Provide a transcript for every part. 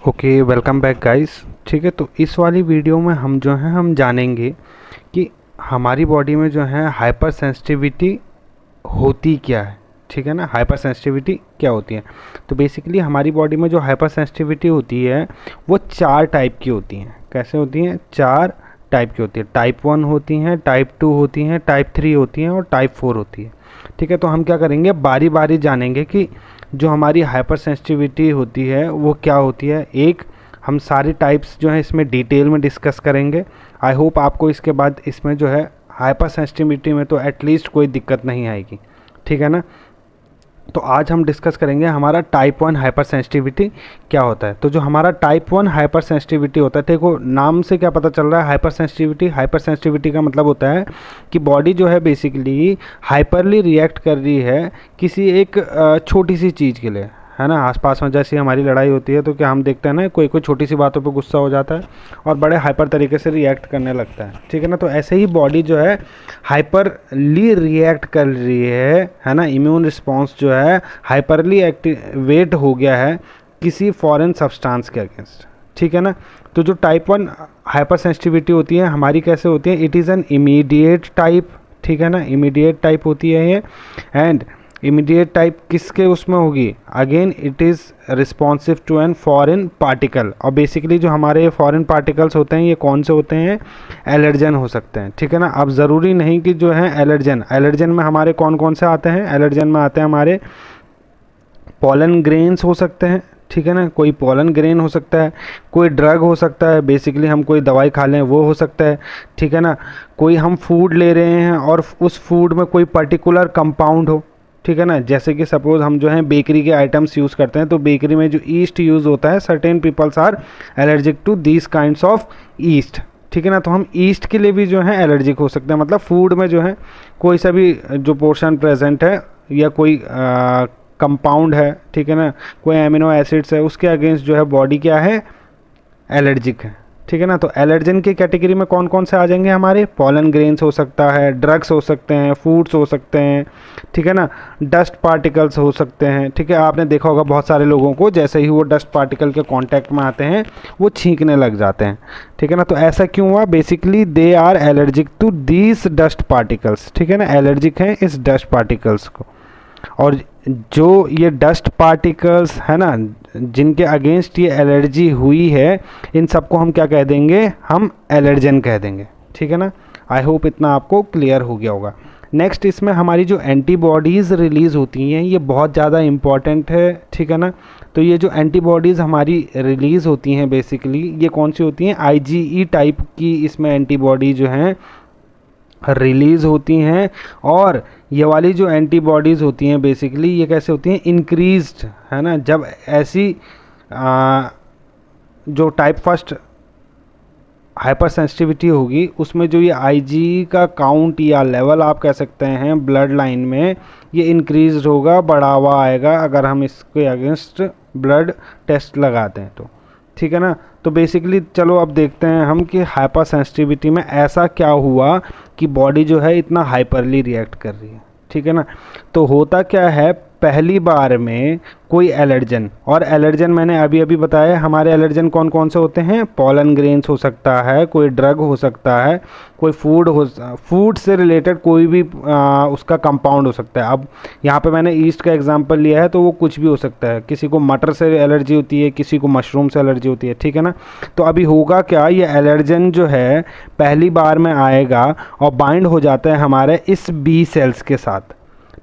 Okay, welcome back guys. ठीक है, तो इस वाली वीडियो में हम जानेंगे कि हमारी बॉडी में जो है हाइपर सेंसिटिविटी होती क्या है। ठीक है ना, हाइपर सेंसिटिविटी क्या होती है। तो बेसिकली हमारी बॉडी में जो हाइपर सेंसिटिविटी होती है वो 4 टाइप की होती हैं। कैसे होती हैं? 4 टाइप की होती है। टाइप 1 होती हैं, टाइप 2 होती हैं, टाइप 3 होती हैं और टाइप 4 होती है। ठीक है, तो हम क्या करेंगे, बारी बारी जानेंगे कि जो हमारी हाइपर सेंसिटिविटी होती है वो क्या होती है। एक हम सारी टाइप्स जो है इसमें डिटेल में डिस्कस करेंगे। आई होप आपको इसके बाद इसमें जो है हाइपर सेंसिटिविटी में तो एटलीस्ट कोई दिक्कत नहीं आएगी। ठीक है ना। तो आज हम डिस्कस करेंगे हमारा टाइप 1 हाइपर सेंसिटिविटी क्या होता है। तो जो हमारा टाइप 1 हाइपर सेंसिटिविटी होता है, देखो नाम से क्या पता चल रहा है हाइपर सेंसिटिविटी। हाइपर सेंसिटिविटी का मतलब होता है कि बॉडी जो है बेसिकली हाइपरली रिएक्ट कर रही है किसी एक छोटी सी चीज़ के लिए, है ना। आसपास में जैसे हमारी लड़ाई होती है तो क्या हम देखते हैं ना, कोई कोई छोटी सी बातों पे गुस्सा हो जाता है और बड़े हाइपर तरीके से रिएक्ट करने लगता है। ठीक है ना। तो ऐसे ही बॉडी जो है हाइपरली रिएक्ट कर रही है ना। इम्यून रिस्पॉन्स जो है हाइपरली एक्टिवेट हो गया है किसी फॉरेन सब्सटेंस के अगेंस्ट। ठीक है ना। तो जो टाइप 1 हाइपर सेंसिटिविटी होती है हमारी कैसे होती है, it is an immediate type. ठीक है ना, इमीडिएट टाइप होती है ये। एंड इमीडिएट टाइप किसके उसमें होगी, again it is responsive to an foreign particle. और बेसिकली जो हमारे फॉरेन पार्टिकल्स होते हैं ये कौन से होते हैं, एलर्जन हो सकते हैं। ठीक है ना। अब ज़रूरी नहीं कि जो है एलर्जन में हमारे कौन कौन से आते हैं, एलर्जन में आते हैं हमारे पॉलन ग्रेन्स हो सकते हैं। ठीक है ना, कोई पॉलन ग्रेन हो सकता है, कोई ड्रग हो सकता है, बेसिकली हम कोई दवाई खा लें वो हो सकता है। ठीक है ना, कोई हम फूड ले रहे हैं और उस फूड में कोई पर्टिकुलर कंपाउंड हो। ठीक है ना, जैसे कि सपोज हम जो है बेकरी के आइटम्स यूज़ करते हैं तो बेकरी में जो ईस्ट यूज़ होता है, certain peoples are allergic to these kinds of yeast. ठीक है ना, तो हम ईस्ट के लिए भी जो है एलर्जिक हो सकते हैं। मतलब फूड में जो है कोई सा भी जो पोर्शन प्रेजेंट है या कोई कंपाउंड है, ठीक है ना, कोई एमिनो एसिड्स है, उसके अगेंस्ट जो है बॉडी क्या है, एलर्जिक है। ठीक है ना। तो एलर्जन की कैटेगरी में कौन कौन से आ जाएंगे हमारे, पॉलन ग्रेन्स हो सकता है, ड्रग्स हो सकते हैं, फूड्स हो सकते हैं। ठीक है ना, डस्ट पार्टिकल्स हो सकते हैं। ठीक है, आपने देखा होगा बहुत सारे लोगों को जैसे ही वो डस्ट पार्टिकल के कांटेक्ट में आते हैं वो छींकने लग जाते हैं। ठीक है ना, तो ऐसा क्यों हुआ, basically they are allergic to these dust particles. ठीक है ना, एलर्जिक हैं इस डस्ट पार्टिकल्स को। और जो ये डस्ट पार्टिकल्स है ना जिनके अगेंस्ट ये एलर्जी हुई है, इन सबको हम क्या कह देंगे, हम एलर्जन कह देंगे। ठीक है ना। आई होप इतना आपको क्लियर हो गया होगा। नेक्स्ट इसमें हमारी जो एंटीबॉडीज़ रिलीज़ होती हैं ये बहुत ज़्यादा इम्पॉर्टेंट है। ठीक है ना। तो ये जो एंटीबॉडीज़ हमारी रिलीज़ होती हैं बेसिकली ये कौन सी होती हैं, आईजीई टाइप की इसमें एंटीबॉडी जो हैं रिलीज़ होती हैं। और ये वाली जो एंटीबॉडीज़ होती हैं बेसिकली ये कैसे होती हैं, इंक्रीज्ड, है ना। जब ऐसी जो टाइप फर्स्ट हाइपर सेंसिटिविटी होगी उसमें जो ये आईजी का काउंट या लेवल आप कह सकते हैं ब्लड लाइन में ये इंक्रीज होगा, बढ़ावा आएगा अगर हम इसके अगेंस्ट ब्लड टेस्ट लगाते हैं तो। ठीक है ना। तो बेसिकली चलो अब देखते हैं हम कि हाइपर सेंसिटिविटी में ऐसा क्या हुआ कि बॉडी जो है इतना हाइपरली रिएक्ट कर रही है। ठीक है ना। तो होता क्या है, पहली बार में कोई एलर्जन, और एलर्जन मैंने अभी अभी बताया हमारे एलर्जन कौन कौन से होते हैं, पॉलन ग्रेन्स हो सकता है, कोई ड्रग हो सकता है, कोई फूड से रिलेटेड कोई भी उसका कंपाउंड हो सकता है। अब यहाँ पे मैंने ईस्ट का एग्जांपल लिया है तो वो कुछ भी हो सकता है, किसी को मटर से एलर्जी होती है, किसी को मशरूम से एलर्जी होती है। ठीक है ना। तो अभी होगा क्या, ये एलर्जन जो है पहली बार में आएगा और बाइंड हो जाता है हमारे इस बी सेल्स के साथ।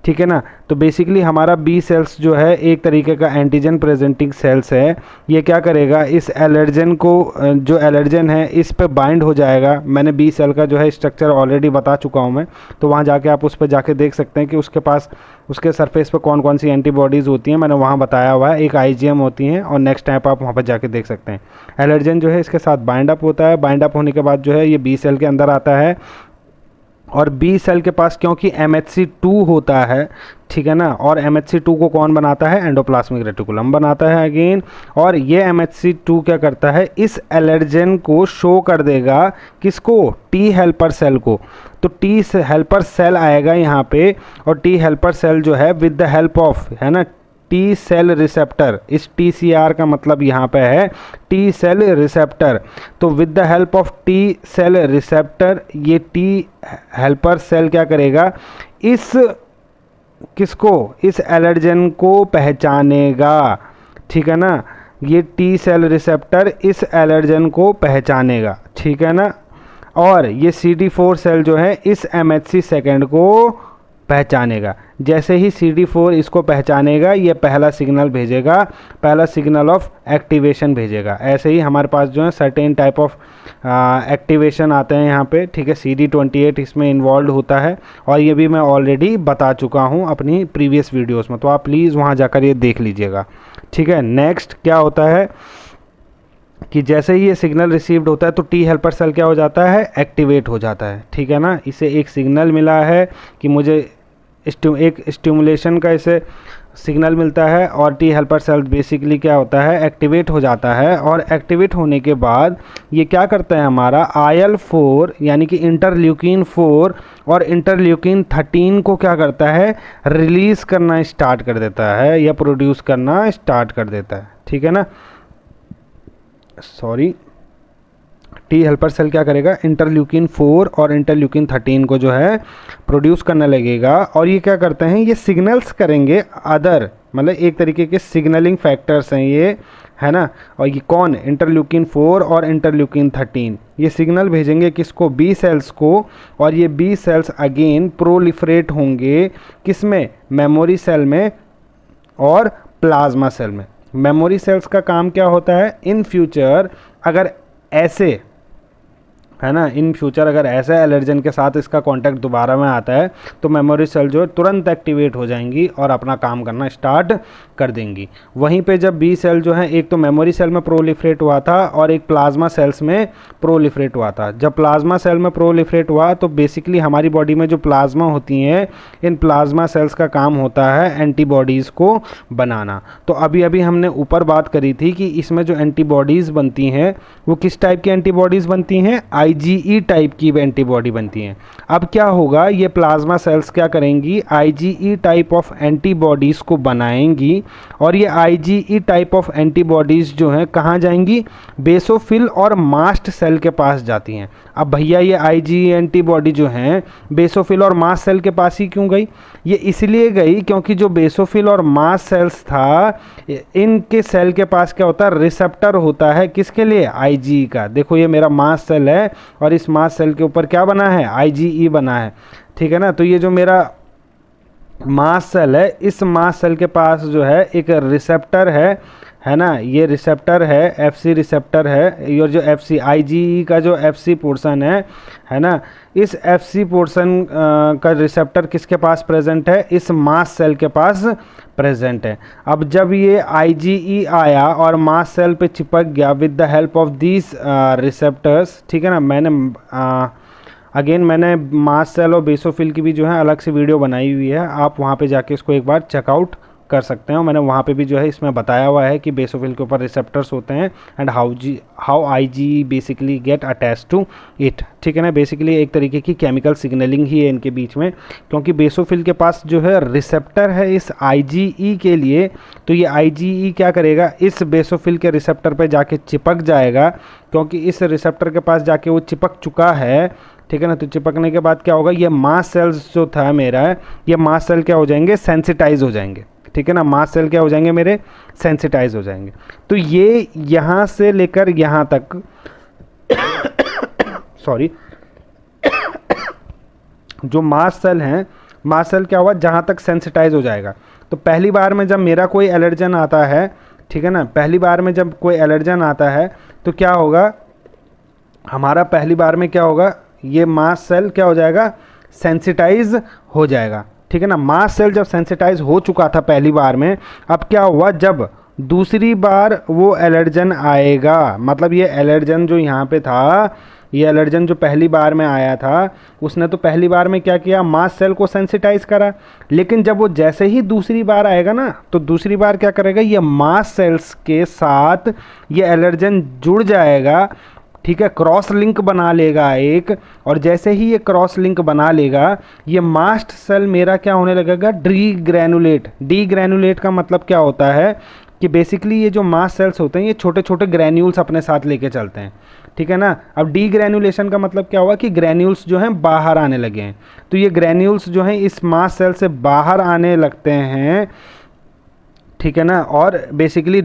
ठीक है ना। तो बेसिकली हमारा बी सेल्स जो है एक तरीके का एंटीजन प्रेजेंटिंग सेल्स है। ये क्या करेगा, इस एलर्जन को, जो एलर्जन है इस पे बाइंड हो जाएगा। मैंने बी सेल का जो है स्ट्रक्चर ऑलरेडी बता चुका हूँ मैं, तो वहाँ जाके आप उस पर जाके देख सकते हैं कि उसके पास उसके सरफेस पे कौन कौन सी एंटीबॉडीज़ होती हैं, मैंने वहाँ बताया हुआ है। एक आईजीएम होती हैं और नेक्स्ट टाइप आप वहाँ पर जाके देख सकते हैं। एलर्जन जो है इसके साथ बाइंड अप होता है, बाइंड अप होने के बाद जो है ये बी सेल के अंदर आता है। और बी सेल के पास क्योंकि MHC2 होता है, ठीक है ना, और MHC2 को कौन बनाता है, एंडोप्लाज्मिक रेटिकुलम बनाता है अगेन। और ये MHC2 क्या करता है, इस एलर्जन को शो कर देगा, किसको, टी हेल्पर सेल को। तो टी हेल्पर सेल आएगा यहाँ पे, और टी हेल्पर सेल जो है विद द हेल्प ऑफ, है ना, टी सेल रिसेप्टर, इस TCR का मतलब यहाँ पे है टी सेल रिसेप्टर। तो with the help of T cell receptor ये टी हेल्पर सेल क्या करेगा, इस किसको, इस एलर्जन को पहचानेगा, ठीक है ना। ये टी सेल रिसेप्टर इस एलर्जन को पहचानेगा, ठीक है ना। और ये CD4 सेल जो है इस MHC सेकेंड को पहचानेगा। जैसे ही CD4 इसको पहचानेगा ये पहला सिग्नल भेजेगा, पहला सिग्नल ऑफ एक्टिवेशन भेजेगा। ऐसे ही हमारे पास जो है सर्टेन टाइप ऑफ एक्टिवेशन आते हैं यहाँ पे, ठीक है। CD28 इसमें इन्वॉल्व होता है और ये भी मैं ऑलरेडी बता चुका हूँ अपनी प्रीवियस वीडियोस में, तो आप प्लीज़ वहाँ जाकर ये देख लीजिएगा, ठीक है। नेक्स्ट क्या होता है कि जैसे ही ये सिग्नल रिसीव्ड होता है तो टी हेल्पर सेल क्या हो जाता है, एक्टिवेट हो जाता है, ठीक है ना। इसे एक सिग्नल मिला है कि मुझे एक स्टिमुलेशन का इसे सिग्नल मिलता है और टी हेल्पर सेल बेसिकली क्या होता है, एक्टिवेट हो जाता है। और एक्टिवेट होने के बाद ये क्या करता है, हमारा IL-4 यानी कि इंटरल्यूकिन 4 और इंटरल्यूकिन 13 को क्या करता है, रिलीज़ करना स्टार्ट कर देता है या प्रोड्यूस करना स्टार्ट कर देता है, ठीक है ना। सॉरी, टी हेल्पर सेल क्या करेगा, इंटरल्यूकिन 4 और इंटरल्यूकिन 13 को जो है प्रोड्यूस करने लगेगा। और ये क्या करते हैं, ये सिग्नल्स करेंगे अदर, मतलब एक तरीके के सिग्नलिंग फैक्टर्स हैं ये, है ना। और ये कौन, इंटरल्यूकिन 4 और इंटरल्यूकिन 13 ये सिग्नल भेजेंगे किसको, बी सेल्स को। और ये बी सेल्स अगेन प्रोलिफरेट होंगे किस में, मेमोरी सेल में और प्लाज्मा सेल में। मेमोरी सेल्स का काम क्या होता है, इन फ्यूचर अगर ऐसे, है ना, इन फ्यूचर अगर ऐसे एलर्जन के साथ इसका कांटेक्ट दोबारा में आता है तो मेमोरी सेल जो है तुरंत एक्टिवेट हो जाएंगी और अपना काम करना स्टार्ट कर देंगी। वहीं पे जब बी सेल जो है एक तो मेमोरी सेल में प्रोलिफरेट हुआ था और एक प्लाज्मा सेल्स में प्रोलिफरेट हुआ था। जब प्लाज्मा सेल में प्रोलिफरेट हुआ तो बेसिकली हमारी बॉडी में जो प्लाज्मा होती हैं, इन प्लाज्मा सेल्स का काम होता है एंटीबॉडीज़ को बनाना। तो अभी अभी हमने ऊपर बात करी थी कि इसमें जो एंटीबॉडीज़ बनती हैं वो किस टाइप की एंटीबॉडीज़ बनती हैं, IgE टाइप की एंटीबॉडी बनती हैं। अब क्या होगा, ये प्लाज्मा सेल्स क्या करेंगी, IgE टाइप ऑफ एंटीबॉडीज़ को बनाएंगी और ये IgE टाइप ऑफ एंटीबॉडीज़ जो हैं कहाँ जाएंगी, बेसोफिल और मास्ट सेल के पास जाती हैं। अब भैया ये IgE एंटीबॉडी जो हैं बेसोफिल और मास्ट सेल के पास ही क्यों गई, ये इसलिए गई क्योंकि जो बेसोफिल और मास्ट सेल्स था इनके सेल के पास क्या होता है, रिसेप्टर होता है किसके लिए, IgE का। देखो ये मेरा मास्ट सेल है और इस मास्ट सेल के ऊपर क्या बना है, IgE बना है, ठीक है ना। तो ये जो मेरा मास्ट सेल है, इस मास्ट सेल के पास जो है एक रिसेप्टर है ना, ये रिसेप्टर है, FC रिसेप्टर है। और जो FC IgE का जो FC पोर्शन है ना, इस FC पोर्शन का रिसेप्टर किसके पास प्रेजेंट है, इस मास्ट सेल के पास प्रेजेंट है। अब जब ये IgE आया और मास्ट सेल पे चिपक गया with the help of these receptors, ठीक है ना। मैंने मास्ट सेल और बेसोफिल की भी जो है अलग से वीडियो बनाई हुई है, आप वहाँ पे जाके इसको एक बार चेकआउट कर सकते हैं। मैंने वहाँ पे भी जो है इसमें बताया हुआ है कि बेसोफिल के ऊपर रिसेप्टर्स होते हैं and how IgE basically get attach to it, ठीक है ना। बेसिकली एक तरीके की केमिकल सिग्नलिंग ही है इनके बीच में, क्योंकि बेसोफिल के पास जो है रिसेप्टर है इस IgE के लिए। तो ये IgE क्या करेगा, इस बेसोफिल के रिसेप्टर पर जाके चिपक जाएगा, क्योंकि इस रिसेप्टर के पास जाके वो चिपक चुका है, ठीक है ना। तो चिपकने के बाद क्या होगा, ये मास्ट सेल्स जो था मेरा, ये मास्ट सेल क्या हो जाएंगे, सेंसिटाइज हो जाएंगे, ठीक है ना। मास्ट सेल क्या हो जाएंगे मेरे, सेंसिटाइज हो जाएंगे। तो ये यहाँ से लेकर यहाँ तक सॉरी जो मास्ट सेल हैं, मास्ट सेल क्या हुआ, जहाँ तक सेंसिटाइज हो जाएगा। तो पहली बार में जब मेरा कोई एलर्जन आता है, ठीक है ना, पहली बार में जब कोई एलर्जन आता है तो क्या होगा, हमारा पहली बार में क्या होगा, ये मास्ट सेल क्या हो जाएगा, सेंसिटाइज हो जाएगा, ठीक है ना। मास्ट सेल जब सेंसिटाइज हो चुका था पहली बार में, अब क्या हुआ, जब दूसरी बार वो एलर्जन आएगा, मतलब ये एलर्जन जो यहाँ पे था, ये एलर्जन जो पहली बार में आया था, उसने तो पहली बार में क्या किया, मास्ट सेल को सेंसिटाइज करा। लेकिन जब वो जैसे ही दूसरी बार आएगा ना, तो दूसरी बार क्या करेगा, ये मास्ट सेल्स के साथ ये एलर्जन जुड़ जाएगा। ठीक है, क्रॉस लिंक बना लेगा एक, और जैसे ही ये क्रॉस लिंक बना लेगा ये मास्ट सेल मेरा क्या होने लगेगा, डी ग्रैनुलेट। डी ग्रैनुलेट का मतलब क्या होता है कि बेसिकली ये जो मास्ट सेल्स होते हैं ये छोटे छोटे ग्रैन्यूल्स अपने साथ लेके चलते हैं, ठीक है ना। अब डी ग्रैनुलेशन का मतलब क्या हुआ कि ग्रैन्यूल्स जो हैं बाहर आने लगे हैं, तो ये ग्रैन्यूल्स जो हैं इस मास्ट सेल से बाहर आने लगते हैं, ठीक है ना। और बेसिकली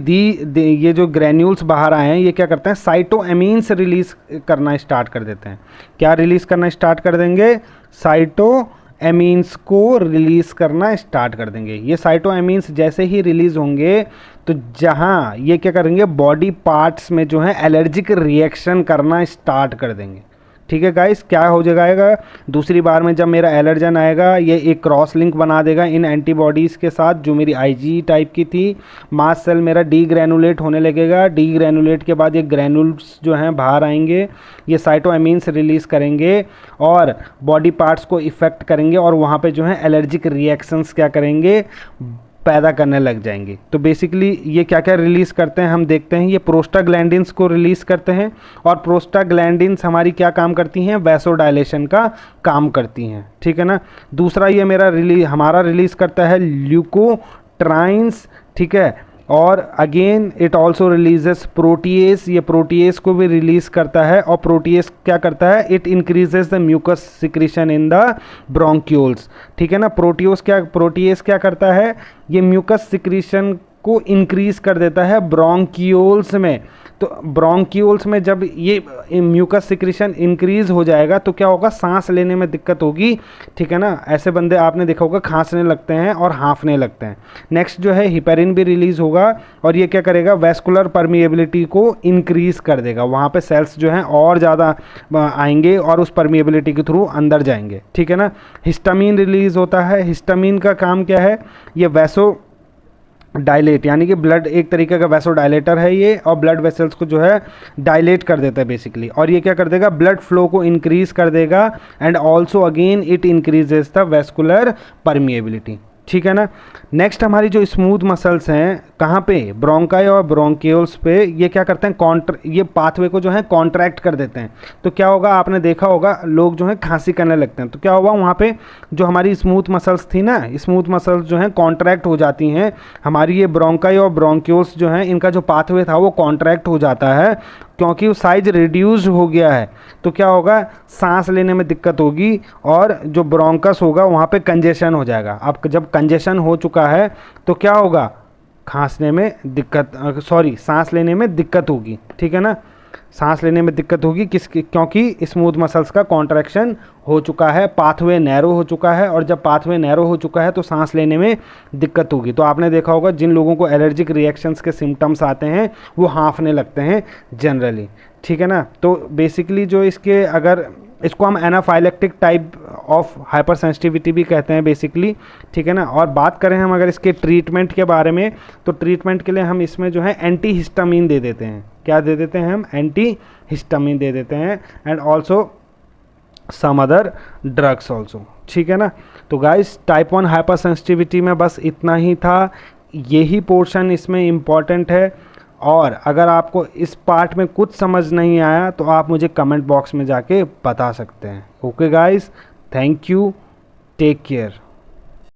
ये जो ग्रैन्यूल्स बाहर आए हैं ये क्या करते हैं, साइटोएमीन्स रिलीज करना स्टार्ट कर देते हैं। क्या रिलीज करना स्टार्ट कर देंगे, साइटोएमीन्स को रिलीज करना स्टार्ट कर देंगे। ये साइटोएमीन्स जैसे ही रिलीज होंगे तो जहाँ ये क्या करेंगे, बॉडी पार्ट्स में जो है एलर्जिक रिएक्शन करना स्टार्ट कर देंगे, ठीक है गाइस। क्या हो जाएगा, दूसरी बार में जब मेरा एलर्जन आएगा ये एक क्रॉस लिंक बना देगा इन एंटीबॉडीज़ के साथ जो मेरी आईजी टाइप की थी। मास्ट सेल मेरा डी ग्रैनुलेट होने लगेगा, डी ग्रैनुलेट के बाद ये ग्रैनुल्स जो हैं बाहर आएंगे, ये साइटोएमीन्स रिलीज़ करेंगे और बॉडी पार्ट्स को इफ़ेक्ट करेंगे और वहाँ पे जो है एलर्जिक रिएक्शंस क्या करेंगे, पैदा करने लग जाएंगे। तो बेसिकली ये क्या क्या रिलीज़ करते हैं हम देखते हैं। ये प्रोस्टाग्लैंडिन्स को रिलीज़ करते हैं और प्रोस्टाग्लैंडिन्स हमारी क्या काम करती हैं, वैसोडायलेशन का काम करती हैं, ठीक है ना। दूसरा ये हमारा रिलीज़ करता है ल्यूकोट्राइन्स, ठीक है। और again it also releases protease, ये प्रोटीएस को भी रिलीज़ करता है और प्रोटीएस क्या करता है, it increases the mucus secretion in the bronchioles, ठीक है ना। प्रोटीएस क्या करता है, ये म्यूकस सिक्रीशन को इंक्रीज़ कर देता है ब्रोंक्यूल्स में। तो ब्रोंक्यूल्स में जब ये म्यूकस सिक्रीशन इंक्रीज़ हो जाएगा तो क्या होगा, सांस लेने में दिक्कत होगी, ठीक है ना। ऐसे बंदे आपने देखा होगा खांसने लगते हैं और हाँफने लगते हैं। नेक्स्ट जो है हिपेरिन भी रिलीज़ होगा और ये क्या करेगा, वैस्कुलर परमिएबिलिटी को इंक्रीज़ कर देगा। वहाँ पे सेल्स जो हैं और ज़्यादा आएंगे और उस परमिएबिलिटी के थ्रू अंदर जाएंगे, ठीक है ना। हिस्टामीन रिलीज़ होता है। हिस्टामीन का काम क्या है, ये वैसो डायलेट, यानी कि ब्लड एक तरीके का वैसो डायलेटर है ये, और ब्लड वेसल्स को जो है डायलेट कर देता है बेसिकली। और ये क्या कर देगा, ब्लड फ्लो को इंक्रीज कर देगा and also again it increases the vascular permeability, ठीक है ना। नेक्स्ट हमारी जो स्मूथ मसल्स हैं कहाँ पे, ब्रोंकाई और ब्रोंक्यूल्स पे, ये क्या करते हैं, ये पाथवे को जो है कॉन्ट्रैक्ट कर देते हैं। तो क्या होगा, आपने देखा होगा लोग जो है खांसी करने लगते हैं, तो क्या होगा वहाँ पे जो हमारी स्मूथ मसल्स थी ना, स्मूथ मसल्स जो हैं कॉन्ट्रैक्ट हो जाती हैं। हमारी ये ब्रोंकाई और ब्रोंक्यूल्स जो हैं इनका जो पाथवे था वो कॉन्ट्रैक्ट हो जाता है क्योंकि वो साइज रिड्यूस हो गया है। तो क्या होगा, सांस लेने में दिक्कत होगी और जो ब्रोंकस होगा वहाँ पे कंजेशन हो जाएगा। अब जब कंजेशन हो चुका है तो क्या होगा, खांसने में दिक्कत, सांस लेने में दिक्कत होगी, ठीक है ना। सांस लेने में दिक्कत होगी क्योंकि स्मूथ मसल्स का कॉन्ट्रैक्शन हो चुका है, पाथवे नैरो हो चुका है, और जब पाथवे नैरो हो चुका है तो सांस लेने में दिक्कत होगी। तो आपने देखा होगा जिन लोगों को एलर्जिक रिएक्शंस के सिम्टम्स आते हैं वो हाँफने लगते हैं जनरली, ठीक है ना। तो बेसिकली जो इसके, अगर इसको हम anaphylactic type of hyper sensitivity भी कहते हैं बेसिकली, ठीक है ना। और बात करें हम अगर इसके ट्रीटमेंट के बारे में, तो ट्रीटमेंट के लिए हम इसमें जो है एंटी हिस्टामिन दे देते हैं। क्या दे देते हैं हम, एंटी हिस्टामिन दे देते हैं and also some other drugs also, ठीक है ना। तो गाइस टाइप 1 हाइपर सेंसिटिविटी में बस इतना ही था, यही पोर्शन इसमें इम्पॉर्टेंट है। और अगर आपको इस पार्ट में कुछ समझ नहीं आया तो आप मुझे कमेंट बॉक्स में जाके बता सकते हैं। Okay guys, thank you, take care.